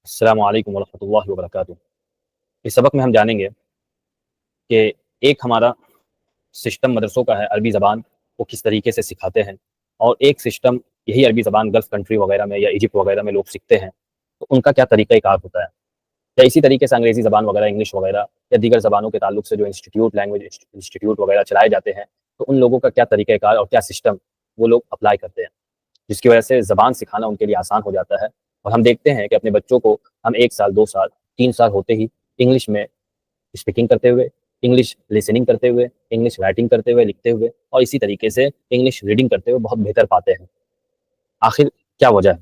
السلام علیکم ورحمۃ اللہ وبرکاتہ۔ اس سبق میں ہم جانیں گے کہ ایک ہمارا سسٹم مدرسوں کا ہے، عربی زبان وہ کس طریقے سے سکھاتے ہیں، اور ایک سسٹم یہی عربی زبان گلف کنٹری وغیرہ میں یا ایجپٹ وغیرہ میں لوگ سیکھتے ہیں، تو ان کا کیا طریقہ کار ہوتا ہے، یا اسی طریقے سے انگریزی زبان وغیرہ، انگلش وغیرہ یا دیگر زبانوں کے تعلق سے جو لینگویج انسٹیٹیوٹ وغیرہ چلائے جاتے ہیں، تو ان لوگوں کا کیا طریقہ کار اور کیا سسٹم وہ لوگ اپلائی کرتے ہیں، جس کی وجہ سے زبان سکھانا ان کے لیے آسان ہو جاتا ہے۔ اور ہم دیکھتے ہیں کہ اپنے بچوں کو ہم 1 سال 2 سال 3 سال ہوتے ہی انگلش میں اسپیکنگ کرتے ہوئے، انگلش لسننگ کرتے ہوئے، انگلش رائٹنگ کرتے ہوئے، لکھتے ہوئے، اور اسی طریقے سے انگلش ریڈنگ کرتے ہوئے بہت بہتر پاتے ہیں۔ آخر کیا وجہ ہے؟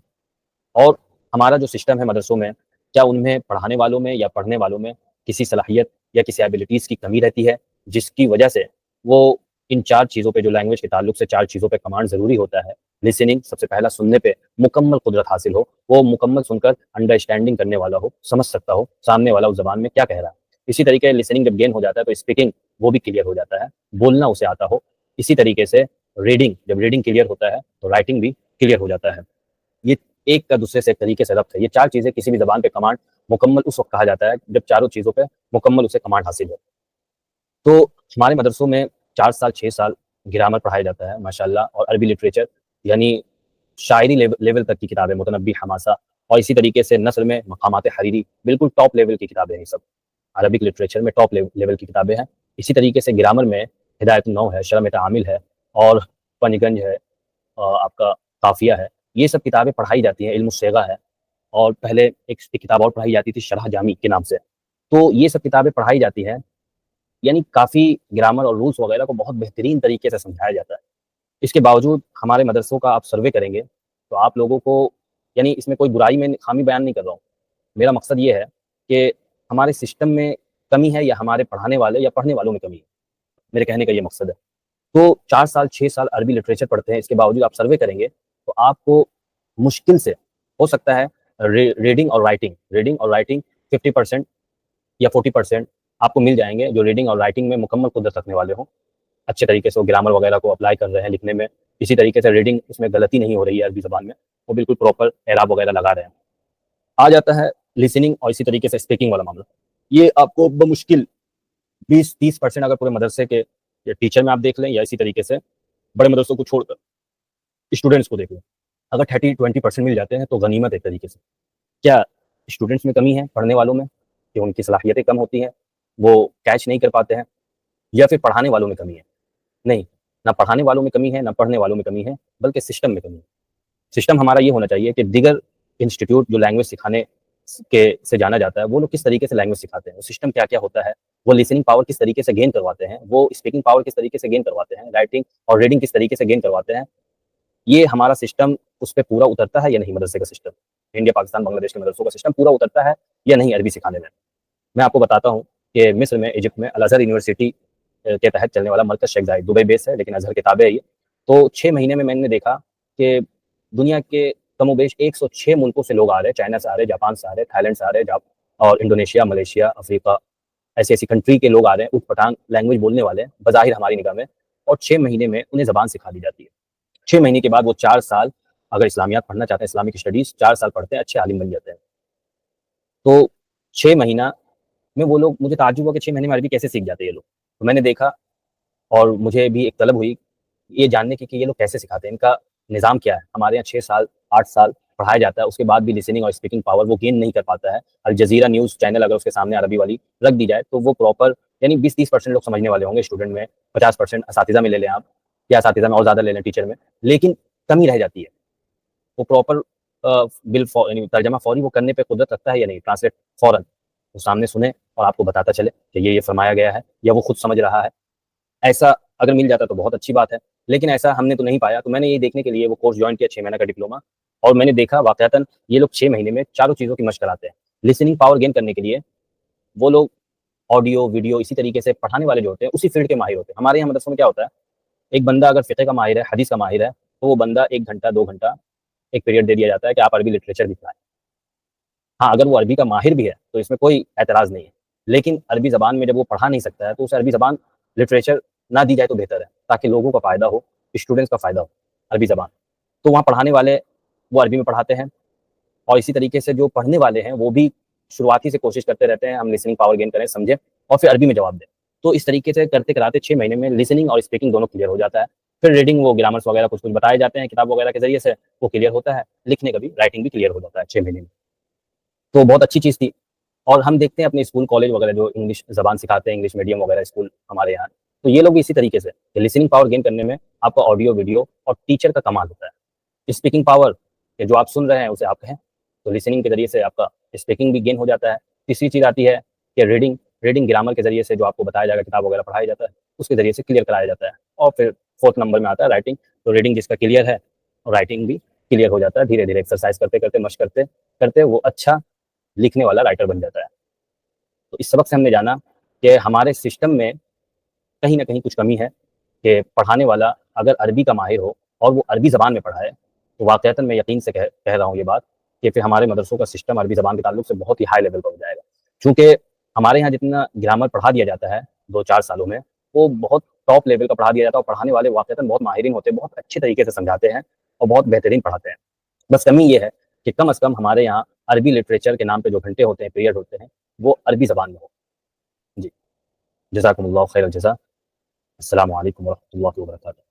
اور ہمارا جو سسٹم ہے مدرسوں میں، کیا ان میں پڑھانے والوں میں یا پڑھنے والوں میں کسی صلاحیت یا کسی ایبلٹیز کی کمی رہتی ہے، جس کی وجہ سے وہ ان 4 چیزوں پہ، جو لینگویج کے تعلق سے 4 چیزوں پہ کمانڈ ضروری ہوتا ہے، لسننگ سب سے پہلا، سننے پہ مکمل قدرت حاصل ہو، وہ مکمل سن کر انڈرسٹینڈنگ کرنے والا ہو، سمجھ سکتا ہو سامنے والا اس زبان میں کیا کہہ رہا ہے۔ اسی طریقے لسننگ جب گین ہو جاتا ہے تو اسپیکنگ وہ بھی کلیئر ہو جاتا ہے، بولنا اسے آتا ہو۔ اسی طریقے سے ریڈنگ، جب ریڈنگ کلیئر ہوتا ہے تو رائٹنگ بھی کلیئر ہو جاتا ہے۔ یہ ایک کا دوسرے سے ایک طریقے سے ربط ہے۔ یہ 4 چیزیں کسی بھی زبان پہ کمانڈ مکمل اس وقت کہا جاتا ہے جب چاروں چیزوں پہ مکمل اسے کمانڈ حاصل ہو۔ تو ہمارے مدرسوں میں 4 سال 6 سال گرامر پڑھایا جاتا ہے ماشاءاللہ، اور عربی لٹریچر یعنی شاعری لیول تک کی کتابیں، متنبی، حماسہ، اور اسی طریقے سے نثر میں مقامات حریری، بالکل ٹاپ لیول کی کتابیں ہیں۔ یہ سب عربک لٹریچر میں ٹاپ لیول کی کتابیں ہیں۔ اسی طریقے سے گرامر میں ہدایت النحو ہے، شرح تعامل ہے، اور پنج گنج ہے، آپ کا قافیہ ہے۔ یہ سب کتابیں پڑھائی جاتی ہیں، علم الصیغہ ہے، اور پہلے ایک کتاب اور پڑھائی جاتی تھی شرح جامی کے نام سے۔ تو یہ سب کتابیں پڑھائی جاتی ہیں، یعنی کافی گرامر اور رولس وغیرہ کو بہت بہترین طریقے سے سمجھایا جاتا ہے۔ اس کے باوجود ہمارے مدرسوں کا آپ سروے کریں گے تو آپ لوگوں کو، یعنی اس میں کوئی برائی میں خامی بیان نہیں کر رہا ہوں، میرا مقصد یہ ہے کہ ہمارے سسٹم میں کمی ہے یا ہمارے پڑھانے والے یا پڑھنے والوں میں کمی ہے، میرے کہنے کا یہ مقصد ہے۔ تو 4 سال 6 سال عربی لٹریچر پڑھتے ہیں، اس کے باوجود آپ سروے کریں گے تو آپ کو مشکل سے ہو سکتا ہے ریڈنگ اور رائٹنگ 50% یا 40% آپ کو مل جائیں گے جو ریڈنگ اور رائٹنگ میں مکمل قدرت رکھنے والے ہوں، اچھے طریقے سے وہ گرامر وغیرہ کو اپلائی کر رہے ہیں لکھنے میں، اسی طریقے سے ریڈنگ اس میں غلطی نہیں ہو رہی ہے عربی زبان میں، وہ بالکل پراپر اعراب وغیرہ لگا رہے ہیں۔ آ جاتا ہے لسننگ اور اسی طریقے سے اسپیکنگ والا معاملہ، یہ آپ کو بمشکل 20-30% اگر پورے مدرسے کے ٹیچر میں آپ دیکھ لیں، یا اسی طریقے سے بڑے مدرسوں کو چھوڑ کر اسٹوڈنٹس کو دیکھ لیں، اگر 30-20% مل جاتے ہیں تو غنیمت ایک طریقے سے۔ کیا اسٹوڈنٹس میں کمی ہے، پڑھنے والوں میں، کہ ان کی صلاحیتیں کم ہوتی ہیں، وہ کیچ نہیں کر پاتے ہیں، یا پھر پڑھانے والوں میں کمی ہے؟ نہیں، نہ پڑھانے والوں میں کمی ہے، نہ پڑھنے والوں میں کمی ہے، بلکہ سسٹم میں کمی ہے۔ سسٹم ہمارا یہ ہونا چاہیے کہ دیگر انسٹیٹیوٹ جو لینگویج سکھانے کے سے جانا جاتا ہے، وہ لوگ کس طریقے سے لینگویج سکھاتے ہیں، وہ سسٹم کیا کیا ہوتا ہے، وہ لسننگ پاور کس طریقے سے گین کرواتے ہیں، وہ اسپیکنگ پاور کس طریقے سے گین کرواتے ہیں، رائٹنگ اور ریڈنگ کس طریقے سے گین کرواتے ہیں، یہ ہمارا سسٹم اس پہ پورا اترتا ہے یا نہیں؟ مدرسے کا سسٹم، انڈیا پاکستان بنگلہ دیش کے مدرسوں کا سسٹم پورا اترتا ہے یا نہیں عربی سکھانے میں؟ میں آپ کو بتاتا ہوں کہ مصر میں، ایجپٹ میں، الازہر یونیورسٹی کے تحت چلنے والا مرکز شیخ زاید، دبئی بیس ہے لیکن ازہر کے تابع ہے یہ۔ تو 6 مہینے میں نے دیکھا کہ دنیا کے کم و بیش 106 ملکوں سے لوگ آ رہے، چائنا سے آ رہے، جاپان سے آ رہے، تھائی لینڈ سے آ رہے، اور انڈونیشیا، ملیشیا، افریقہ، ایسی کنٹری کے لوگ آ رہے ہیں، اٹھ پٹانگ لینگویج بولنے والے ہیں بظاہر ہماری نگاہ میں، اور 6 مہینے میں انہیں زبان سکھا دی جاتی ہے۔ 6 مہینے کے بعد وہ 4 سال اگر اسلامیات پڑھنا چاہتے ہیں، اسلامک اسٹڈیز 4 سال پڑھتے ہیں، اچھے عالم بن جاتے ہیں۔ تو 6 مہینہ میں وہ لوگ، مجھے تعجب ہوا کہ 6 مہینے میں عربی کیسے سیکھ جاتے ہیں یہ لوگ۔ تو میں نے دیکھا اور مجھے بھی ایک طلب ہوئی یہ جاننے کی کہ یہ لوگ کیسے سکھاتے ہیں، ان کا نظام کیا ہے۔ ہمارے یہاں 6 سال 8 سال پڑھایا جاتا ہے، اس کے بعد بھی لسننگ اور اسپیکنگ پاور وہ گین نہیں کر پاتا ہے۔ الجزیرہ نیوز چینل اگر اس کے سامنے عربی والی رکھ دی جائے تو وہ پراپر، یعنی 20-30% لوگ سمجھنے والے ہوں گے اسٹوڈنٹ میں، 50% اساتذہ میں لے لیں آپ، یا اساتذہ میں اور زیادہ لے لیں ٹیچر میں، لیکن کمی رہ جاتی ہے۔ وہ پراپر یعنی ترجمہ فوری وہ کرنے پہ قدرت رکھتا ہے یا نہیں، ٹرانسلیٹ فوراً وہ سامنے سنے اور آپ کو بتاتا چلے کہ یہ فرمایا گیا ہے، یا وہ خود سمجھ رہا ہے۔ ایسا اگر مل جاتا تو بہت اچھی بات ہے، لیکن ایسا ہم نے تو نہیں پایا۔ تو میں نے یہ دیکھنے کے لیے وہ کورس جوائن کیا، 6 مہینہ کا ڈپلوما، اور میں نے دیکھا واقعتاً یہ لوگ 6 مہینے میں چاروں چیزوں کی مشق کراتے ہیں۔ لسننگ پاور گین کرنے کے لیے وہ لوگ آڈیو، ویڈیو، اسی طریقے سے پڑھانے والے جو ہوتے ہیں اسی فیلڈ کے ماہر ہوتے ہیں۔ ہمارے یہاں مدرسوں میں کیا ہوتا ہے، ایک بندہ اگر فقہ کا ماہر ہے، حدیث کا ماہر ہے، تو وہ بندہ 1 گھنٹہ 2 گھنٹہ ایک پیریڈ دے دیا جاتا ہے کہ آپ عربی لٹریچر بھی پڑھائیں۔ ہاں، اگر وہ عربی کا ماہر بھی ہے تو اس میں کوئی اعتراض نہیں ہے، لیکن عربی زبان میں جب وہ پڑھا نہیں سکتا ہے تو اسے عربی زبان لٹریچر نہ دی جائے تو بہتر ہے، تاکہ لوگوں کا فائدہ ہو، اسٹوڈنٹس کا فائدہ ہو عربی زبان۔ تو وہاں پڑھانے والے وہ عربی میں پڑھاتے ہیں، اور اسی طریقے سے جو پڑھنے والے ہیں وہ بھی شروعاتی سے کوشش کرتے رہتے ہیں ہم لسننگ پاور گین کریں، سمجھیں اور پھر عربی میں جواب دیں. تو اس طریقے سے کرتے کراتے 6 مہینے میں لسننگ اور اسپیکنگ دونوں کلیئر ہو جاتا ہے. پھر ریڈنگ وہ گرامرس وغیرہ کچھ بتائے جاتے ہیں کتاب وغیرہ کے ذریعے سے، وہ کلیئر ہوتا ہے. لکھنے کا بھی، رائٹنگ بھی کلیئر ہو جاتا ہے 6 مہینے میں. تو بہت اچھی چیز تھی. اور ہم دیکھتے ہیں اپنے اسکول کالج وغیرہ جو انگلش زبان سکھاتے ہیں، انگلش میڈیم وغیرہ اسکول ہمارے یہاں، تو یہ لوگ بھی اسی طریقے سے کہ لسننگ پاور گین کرنے میں آپ کا آڈیو ویڈیو اور ٹیچر کا کمال ہوتا ہے. اسپیکنگ پاور کہ جو آپ سن رہے ہیں اسے آپ کہیں، تو لسننگ کے ذریعے سے آپ کا اسپیکنگ بھی گین ہو جاتا ہے. تیسری چیز آتی ہے کہ ریڈنگ گرامر کے ذریعے سے جو آپ کو بتایا جائے گا، کتاب وغیرہ پڑھایا جاتا ہے اس کے ذریعے سے کلیئر کرایا جاتا ہے. اور پھر 4 نمبر میں آتا ہے رائٹنگ. تو ریڈنگ جس کا کلیئر ہے، رائٹنگ بھی کلیئر ہو جاتا ہے. دھیرے دھیرے ایکسرسائز کرتے کرتے، مشق کرتے کرتے وہ اچھا لکھنے والا رائٹر بن جاتا ہے. تو اس سبق سے ہم نے جانا کہ ہمارے سسٹم میں کہیں نہ کہیں کچھ کمی ہے کہ پڑھانے والا اگر عربی کا ماہر ہو اور وہ عربی زبان میں پڑھائے تو واقعتاً میں یقین سے کہہ رہا ہوں یہ بات کہ پھر ہمارے مدرسوں کا سسٹم عربی زبان کے تعلق سے بہت ہی ہائی لیول پر ہو جائے گا. چونکہ ہمارے یہاں جتنا گرامر پڑھا دیا جاتا ہے 2-4 سالوں میں، وہ بہت ٹاپ لیول کا پڑھا دیا جاتا ہے، اور پڑھانے والے واقعتاً بہت ماہرین ہوتے ہیں، بہت اچھے طریقے سے سمجھاتے ہیں اور بہت بہترین پڑھاتے ہیں. بس کمی یہ ہے کہ کم از کم ہمارے یہاں عربی لٹریچر کے نام پہ جو گھنٹے ہوتے ہیں، پیریڈ ہوتے ہیں، وہ عربی زبان میں ہو. جی، جزاکم اللہ خیر الجزا. السلام علیکم ورحمۃ اللہ وبرکاتہ.